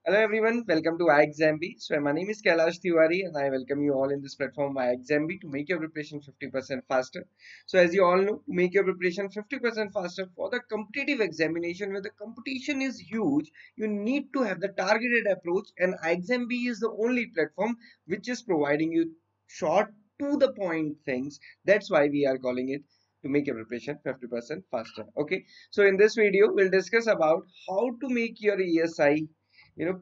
Hello everyone, welcome to iExamB. So my name is Kailash Tiwari and I welcome you all in this platform iExamB to make your preparation 50% faster. So as you all know, to make your preparation 50% faster for the competitive examination where the competition is huge, you need to have the targeted approach, and iExamB is the only platform which is providing you short to the point things. That's why we are calling it to make your preparation 50% faster. Okay, so in this video we'll discuss about how to make your ESI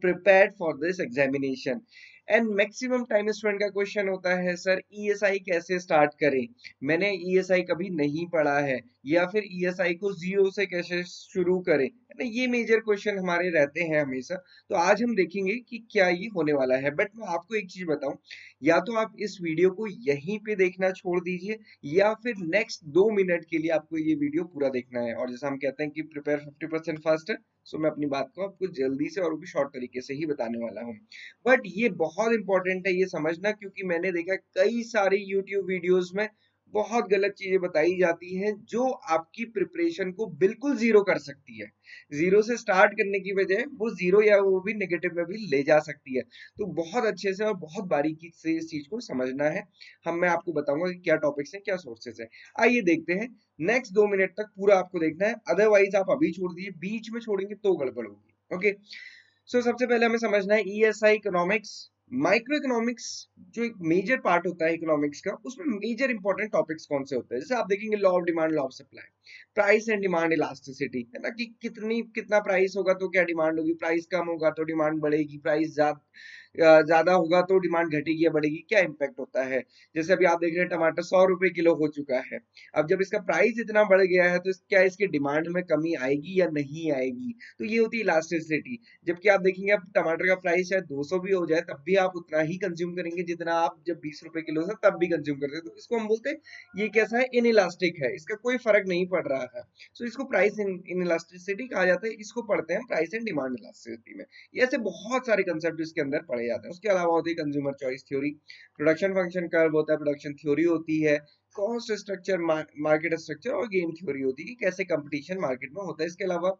prepared for this examination. And maximum time student का question होता है sir ESI कैसे start करें, मैंने ESI कभी नहीं पढ़ा है, या फिर ईएसआई को जीरो से कैसे शुरू करें, है ना। ये मेजर क्वेश्चन हमारे रहते हैं हमेशा। तो आज हम देखेंगे कि क्या ये होने वाला है। बट मैं आपको एक चीज बताऊं, या तो आप इस वीडियो को यहीं पे देखना छोड़ दीजिए, या फिर नेक्स्ट 2 मिनट के लिए आपको ये वीडियो पूरा देखना है। और जैसा हम कहते हैं कि प्रिपेयर 50% फास्टर, सो मैं अपनी बात को आपको जल्दी से और भी शॉर्ट तरीके से ही बताने वाला हूँ। बट ये बहुत इंपॉर्टेंट है ये समझना, क्योंकि मैंने देखा कई सारी यूट्यूब वीडियोस में बहुत गलत चीजें बताई जाती हैं जो आपकी प्रिपरेशन को बिल्कुल जीरो कर सकती है। जीरो से स्टार्ट करने की बजाय वो जीरो या वो भी नेगेटिव में भी ले जा सकती है। तो बहुत अच्छे से और बहुत बारीकी से इस चीज को समझना है। मैं आपको बताऊंगा कि क्या टॉपिक्स हैं, क्या सोर्सेस हैं। आइए देखते हैं। नेक्स्ट 2 मिनट तक पूरा आपको देखना है, अदरवाइज आप अभी छोड़ दीजिए, बीच में छोड़ेंगे तो गड़बड़ होगी। ओके, सो सबसे पहले हमें समझना है ईएसआई इकोनॉमिक्स, माइक्रो इकोनॉमिक्स। जो एक मेजर पार्ट होता है इकोनॉमिक्स का, उसमें मेजर इंपॉर्टेंट टॉपिक्स कौन से होते हैं। जैसे आप देखेंगे law of demand, law of supply, price and demand elasticity, है ना, कि कितना प्राइस होगा तो क्या डिमांड होगी, प्राइस कम होगा तो डिमांड बढ़ेगी, प्राइस ज्यादा होगा तो डिमांड घटेगी या बढ़ेगी, क्या इंपैक्ट होता है। जैसे अभी आप देख रहे हैं टमाटर 100 रुपए किलो हो चुका है। अब जब इसका प्राइस इतना बढ़ गया है तो क्या इसकी डिमांड में कमी आएगी या नहीं आएगी, तो ये होती है इलास्टिसिटी। जबकि आप देखेंगे अब टमाटर का प्राइस शायद 200 भी हो जाए तब भी आप उतना ही कंज्यूम करेंगे जितना आप जब 20 रुपए किलो था तब भी कंज्यूम करते हैं। तो इसको हम बोलते हैं ये कैसा है, इनइलास्टिक है, इसका कोई फर्क नहीं पड़ रहा है। सो इसको प्राइस इनइलास्टिसिटी कहा जाता है। इसको पढ़ते हैं प्राइस एंड डिमांड इलास्टिसिटी में। ये ऐसे बहुत सारे कंसेप्ट इसके अंदर पढ़े जाते हैं। उसके अलावा होती है consumer choice theory, production function curve होता है, प्रोडक्शन थ्योरी होती है, कॉस्ट स्ट्रक्चर, मार्केट स्ट्रक्चर और गेम थ्योरी होती है कि कैसे कंपटीशन मार्केट में होता है। इसके अलावा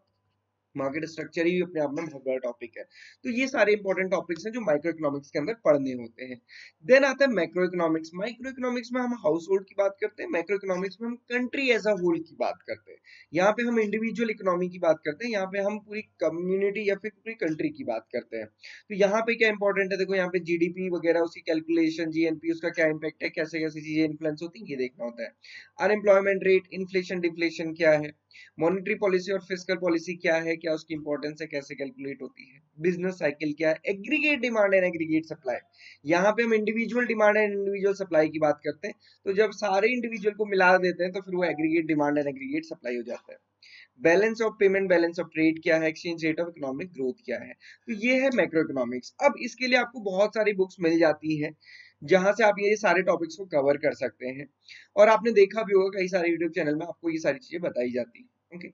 मार्केट स्ट्रक्चर ही अपने आप में बहुत बड़ा टॉपिक है। तो ये सारे इंपॉर्टेंट टॉपिक्स हैं जो माइक्रो इकोनॉमिक्स के अंदर पढ़ने होते हैं। देन आता है मैक्रो इकोनॉमिक्स। माइक्रो इकोनॉमिक्स में हम हाउस होल्ड की बात करते हैं, मैक्रो इकोनॉमिक्स में हम कंट्री एज अ होल की बात करते हैं। यहाँ पे हम इंडिविजुअल इकोनॉमी की बात करते हैं, यहाँ पे हम पूरी कम्युनिटी या फिर पूरी कंट्री की बात करते हैं। तो यहाँ पे क्या इंपॉर्टेंट है, देखो यहाँ पे जीडीपी वगैरह, उसकी कैलकुलेशन, जीएनपी, उसका क्या इंपैक्ट है, कैसे कैसे चीजें इन्फ्लुएंस होती है, ये देखना होता है। अनएम्प्लॉयमेंट रेट, इन्फ्लेशन, डिफ्लेशन क्या है, मॉनेटरी पॉलिसी और फिस्कल पॉलिसी क्या है, क्या उसकी इंपॉर्टेंस है, कैसे कैलकुलेट होती है, बिजनेस साइकिल क्या है, aggregate demand and aggregate supply. यहाँ पे हम individual demand and individual supply की बात करते हैं। तो जब सारे इंडिविजुअल को मिला देते हैं तो फिर वो aggregate demand and aggregate supply हो जाता है। Balance of payment, balance of trade क्या है, exchange rate of economic growth क्या है। तो ये है मैक्रो इकोनॉमिक्स। अब इसके लिए आपको बहुत सारी बुक्स मिल जाती है जहां से आप ये सारे टॉपिक्स को कवर कर सकते हैं। और आपने देखा भी होगा कई सारे यूट्यूब चैनल में आपको ये सारी चीजें बताई जाती है। ओके,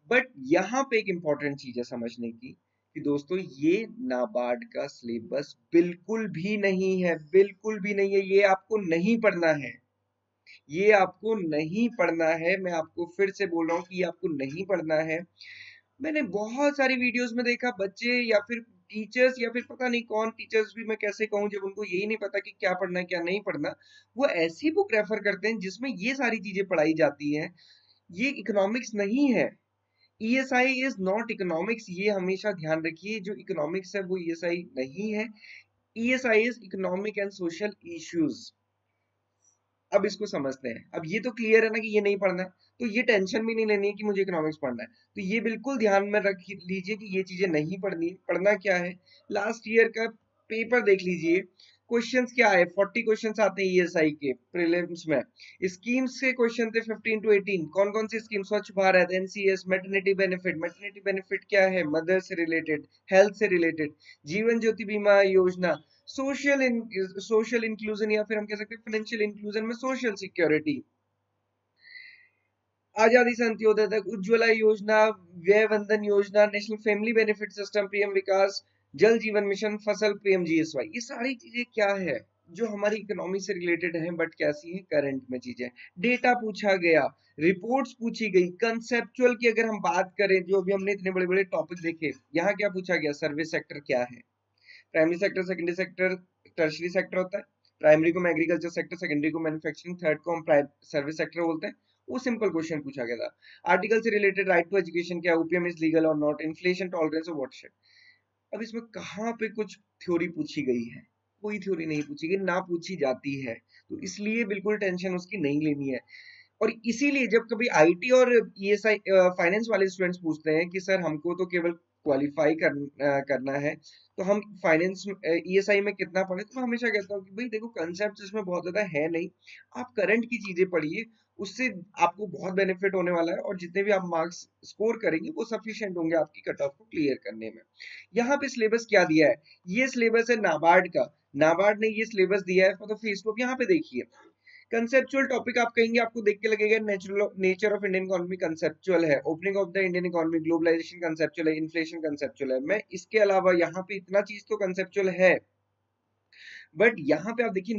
बट यहाँ पे एक इंपॉर्टेंट चीज है समझने की, कि दोस्तों ये नाबार्ड का सिलेबस बिल्कुल भी नहीं है, बिल्कुल भी नहीं है। ये आपको नहीं पढ़ना है, ये आपको नहीं पढ़ना है। मैं आपको फिर से बोल रहा हूँ कि ये आपको नहीं पढ़ना है। मैंने बहुत सारी वीडियोस में देखा बच्चे या फिर टीचर्स, या फिर पता नहीं कौन टीचर्स भी मैं कैसे कहूँ, जब उनको यही नहीं पता कि क्या पढ़ना है क्या नहीं पढ़ना, वो ऐसी बुक रेफर करते हैं जिसमें ये सारी चीजें पढ़ाई जाती हैं। ये इकोनॉमिक्स नहीं है। ईएसआई इज नॉट इकोनॉमिक्स, ये हमेशा ध्यान रखिए। जो इकोनॉमिक्स है वो ईएसआई नहीं है। ESI is economic and social issues. अब इसको समझते हैं। अब ये तो क्लियर है ना कि ये नहीं पढ़ना है, तो ये टेंशन भी नहीं लेनी है कि मुझे इकोनॉमिक्स पढ़ना है। तो ये बिल्कुल ध्यान में रख लीजिए कि ये चीजें नहीं पढ़नी है। पढ़ना क्या है, लास्ट ईयर का पेपर देख लीजिए। क्वेश्चंस क्या है, 40 क्वेश्चंस आते हैं ईएसआई के प्रीलिम्स में। स्कीम्स के क्वेश्चन थे 15 टू 18। कौन कौन सी स्कीम, स्वच्छ Bharat, NCS, maternity benefit. Maternity benefit क्या है, मदर से रिलेटेड, हेल्थ से रिलेटेड, जीवन ज्योति बीमा योजना, सोशल इंक्लूजन, या फिर हम कह सकते हैं फाइनेंशियल इंक्लूजन में सोशल सिक्योरिटी, आजादी से अंत्योदय तक, Ujjwala Yojana, Vaya Vandana Yojana, national family benefit system, PM Vikas, Jal Jeevan mission, फसल, पीएमजीएसवाई। ये सारी चीजें क्या है, जो हमारी इकोनॉमी से रिलेटेड है बट कैसी है करंट में चीजें। डेटा पूछा गया, रिपोर्ट्स पूछी गई, कंसेप्चुअल की अगर हम बात करें, जो अभी हमने इतने बड़े बड़े टॉपिक देखे, यहाँ क्या पूछा गया, सर्विस सेक्टर क्या है, primary sector, secondary sector, tertiary sector होता है। प्राइमरी को हम एग्रीकल्चर सेक्टर, सेकेंडरी को मैन्युफैक्चरिंग, थर्ड को हम सर्विस सेक्टर बोलते हैं। वो सिंपल क्वेश्चन पूछा गया था। आर्टिकल से रिलेटेड, राइट टू एजुकेशन क्या, ओपीएम इज लीगल और नॉट, इन्फ्लेशन टॉलरेंस और व्हाट शिट। अब इसमें कहाँ पे कुछ थ्योरी पूछी गई है, कोई थ्योरी नहीं पूछी गई, ना पूछी जाती है, तो इसलिए बिल्कुल टेंशन उसकी नहीं लेनी है। और इसीलिए जब कभी आईटी और ईएसआई फाइनेंस वाले स्टूडेंट्स पूछते हैं कि सर हमको तो केवल क्वालिफाई करना है, तो हम फाइनेंस ईएसआई में कितना पढ़े, तो मैं हमेशा कहता हूँ कि भाई देखो कंसेप्ट इसमें बहुत ज्यादा है नहीं, आप करंट की चीजें पढ़िए, उससे आपको बहुत बेनिफिट होने वाला है, और जितने भी आप मार्क्स स्कोर करेंगे वो सफिशिएंट होंगे आपकी कट ऑफ को क्लियर करने में। यहाँ पे सिलेबस क्या दिया है, ये सिलेबस है नाबार्ड का, नाबार्ड ने ये सिलेबस दिया है फॉर द फेस टू। यहाँ पे देखिए कंसेप्चुअल टॉपिक आप कहेंगे, आपको देख के लगेगा nature of Indian economy conceptual है, opening of the Indian economy, globalization conceptual है, इन्फ्लेशन कंसेप्चुअल है। मैं इसके अलावा यहाँ पे इतना चीज तो कंसेप्चुअल है, बट यहाँ पे आप देखिए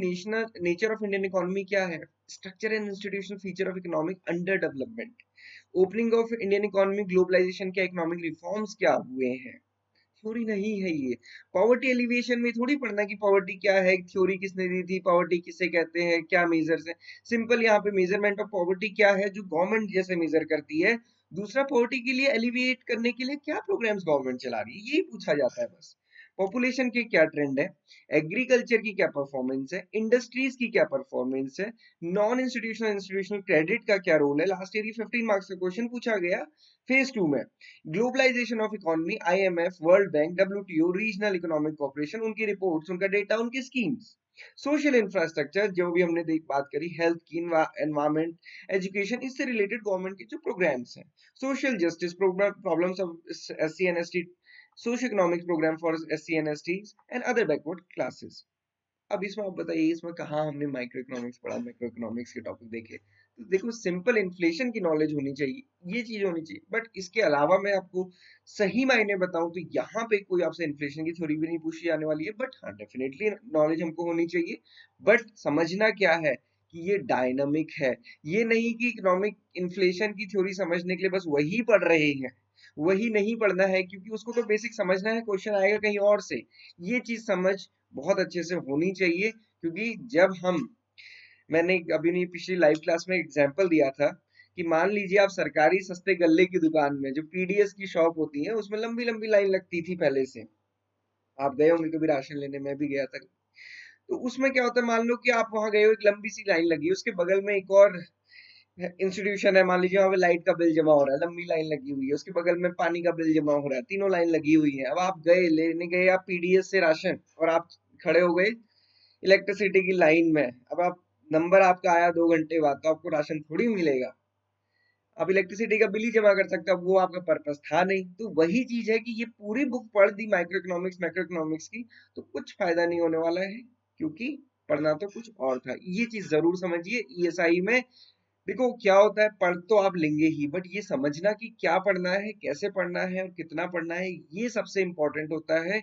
नेचर ऑफ इंडियन इकोनॉमी क्या है, structure and institutional feature of economic under development, opening of Indian economy, globalisation के इकोनॉमिक रिफॉर्म्स क्या हुए हैं। थ्योरी नहीं है ये। पॉवर्टी एलिवेशन में थोड़ी पढ़ना कि पॉवर्टी क्या है, थ्योरी किसने दी थी, पॉवर्टी किसे कहते हैं, क्या मेजर्स है। सिंपल यहाँ पे मेजरमेंट ऑफ पॉवर्टी क्या है, जो गवर्नमेंट जैसे मेजर करती है। दूसरा, पॉवर्टी के लिए एलिविएट करने के लिए क्या प्रोग्राम्स गवर्नमेंट चला रही है, यही पूछा जाता है बस। पॉपुलेशन के क्या ट्रेंड है, एग्रीकल्चर की क्या परफॉर्मेंस है, इंडस्ट्रीज की क्या परफॉर्मेंस है, नॉन इंस्टीट्यूशनल इंस्टीट्यूशनल क्रेडिट का क्या रोल है। लास्ट ईयर 15 मार्क्स का क्वेश्चन पूछा गया फेज 2 में। Globalisation of economy, IMF, World Bank, WTO, regional economic cooperation, उनकी रिपोर्ट्स, उनका डेटा, उनकी स्कीम्स। सोशल इंफ्रास्ट्रक्चर, जो भी हमने बात करी, हेल्थ की, एनवायरमेंट, एजुकेशन, इससे रिलेटेड गवर्नमेंट के जो प्रोग्राम्स हैं। Social justice problems of SC and ST, socio economic programme for SC and ST and other backward classes. अब इसमें आप बताइए, इसमें कहाँ हमने माइक्रो इकोनॉमिक्स पढ़ा, माइक्रो इकोनॉमिक्स के टॉपिक देखे। तो देखो सिंपल इन्फ्लेशन की नॉलेज होनी चाहिए, ये चीज होनी चाहिए, बट इसके अलावा मैं आपको सही मायने बताऊं तो यहाँ पे कोई आपसे इन्फ्लेशन की थ्योरी भी नहीं पूछी जाने वाली है। बट हाँ, डेफिनेटली नॉलेज हमको होनी चाहिए, बट समझना क्या है कि ये डायनामिक है। ये नहीं कि इकोनॉमिक इन्फ्लेशन की थ्योरी समझने के लिए बस वही पढ़ रहे हैं, वही नहीं पढ़ना है, क्योंकि उसको तो बेसिक समझना है, क्वेश्चन आएगा कहीं और से। ये चीज समझ बहुत अच्छे से होनी चाहिए, क्योंकि जब हम, मैंने अभी नहीं पिछली लाइव क्लास में एग्जांपल दिया था कि मान लीजिए आप सरकारी सस्ते गल्ले की दुकान में, जो पीडीएस की शॉप होती है, उसमें लंबी लंबी लाइन लगती थी पहले से। आप गए होंगे कभी राशन लेने, मैं भी गया था। तो उसमें क्या होता है, मान लो कि आप वहां गए हो, एक लंबी सी लाइन लगी है, उसके बगल में एक और इंस्टीट्यूशन है, मान लीजिए वहां पे लाइट का बिल जमा हो रहा है, लंबी लाइन लगी हुई है, उसके बगल में पानी का बिल जमा हो रहा है, तीनों लाइन लगी हुई है। अब आप गए, लेने गए आप पीडीएस से राशन, और आप खड़े हो गए इलेक्ट्रिसिटी की लाइन में। अब आप, नंबर आपका आया 2 घंटे बाद, तो आपको राशन थोड़ी मिलेगा, आप इलेक्ट्रिसिटी का बिल ही जमा कर सकते हो, अब वो आपका पर्पस था नहीं। तो वही चीज है कि ये पूरी बुक पढ़ दी माइक्रो इकोनॉमिक्स, मैक्रो इकोनॉमिक्स की, तो कुछ फायदा नहीं होने वाला है, क्योंकि पढ़ना तो कुछ और था। ये चीज जरूर समझिए, ईएसआई में देखो क्या होता है, पढ़ तो आप लेंगे ही, बट ये समझना कि क्या पढ़ना है, कैसे पढ़ना है और कितना पढ़ना है, ये सबसे इंपॉर्टेंट होता है।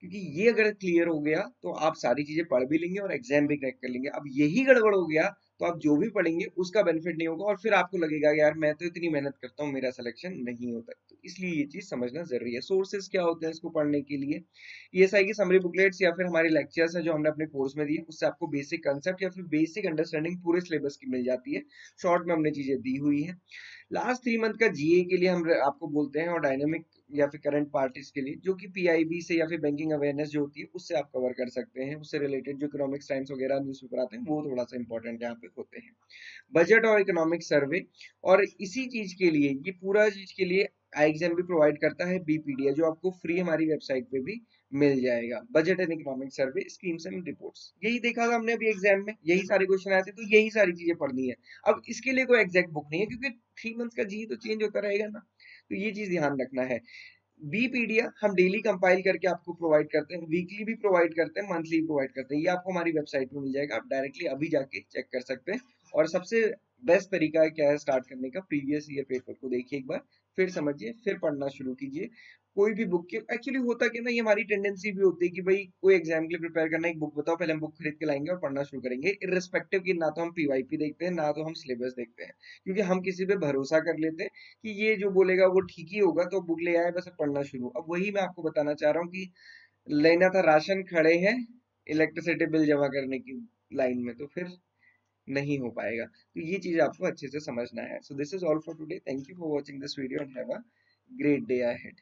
क्योंकि ये अगर क्लियर हो गया तो आप सारी चीजें पढ़ भी लेंगे और एग्जाम भी क्रैक कर लेंगे। अब यही गड़बड़ हो गया तो आप जो भी पढ़ेंगे उसका बेनिफिट नहीं होगा, और फिर आपको लगेगा यार मैं तो इतनी मेहनत करता हूँ, मेरा सिलेक्शन नहीं होता। तो इसलिए ये चीज समझना जरूरी है। सोर्सेज क्या होते हैं इसको पढ़ने के लिए, ईएसआई की समरी बुकलेट्स या फिर हमारे लेक्चर्स हैं जो हमने अपने कोर्स में दिए, उससे आपको बेसिक कंसेप्ट या फिर बेसिक अंडरस्टैंडिंग पूरे सिलेबस की मिल जाती है। शॉर्ट में हमने चीजें दी हुई है। लास्ट 3 मंथ का जीए के लिए हम आपको बोलते हैं, और डायनामिक या फिर करंट पार्टीज के लिए, जो कि पीआईबी से या फिर बैंकिंग अवेयरनेस जो होती है उससे आप कवर कर सकते हैं। उससे रिलेटेड जो इकोनॉमिक्स टाइम्स वगैरह न्यूज़पेपर आते हैं वो थोड़ा सा इंपॉर्टेंट यहाँ पे होते हैं। बजट और इकोनॉमिक सर्वे, और इसी चीज के लिए, ये पूरा चीज के लिए एग्जाम भी प्रोवाइड करता है बीपीडीए, जो आपको फ्री हमारी वेबसाइट पे भी मिल जाएगा। Budget and economic survey, schemes and reports, यही देखा था हमने अभी एग्जाम में, यही सारे क्वेश्चन आए थे, तो यही सारी चीजें पढ़नी है। अब इसके लिए कोई एग्जैक्ट बुक नहीं है, क्योंकि 3 मंथ्स का जी तो चेंज होता रहेगा ना, तो ये चीज ध्यान रखना है। बीपीडीएफ हम डेली कंपाइल करके आपको प्रोवाइड करते हैं, वीकली भी प्रोवाइड करते हैं, मंथली प्रोवाइड करते हैं। ये आपको हमारी वेबसाइट पे मिल जाएगा, आप डायरेक्टली अभी जाके चेक कर सकते हैं। और सबसे बेस्ट तरीका है क्या है स्टार्ट करने का, प्रीवियस ईयर पेपर को देखिए एक बार, फिर समझिए, फिर पढ़ना शुरू कीजिए। कोई भी बुक की एक्चुअली होता क्या ना, ये हमारी टेंडेंसी भी होती है कि भाई कोई एग्जाम के लिए प्रिपेयर करना है, एक बुक बताओ, पहले हम बुक खरीद के लाएंगे और पढ़ना शुरू करेंगे, इर्रिस्पेक्टिव कि ना तो हम पीवाईपी देखते हैं ना तो हम सिलेबस देखते हैं, क्योंकि हम किसी पे भरोसा कर लेते हैं कि ये जो बोलेगा वो ठीक ही होगा, तो बुक ले आए बस, अब पढ़ना शुरू। अब वही मैं आपको बताना चाह रहा हूँ कि लेना था राशन, खड़े हैं इलेक्ट्रिसिटी बिल जमा करने की लाइन में, तो फिर नहीं हो पाएगा। तो ये चीज आपको अच्छे से समझना है। So this is all for today, thank you for watching this video and have a great day ahead.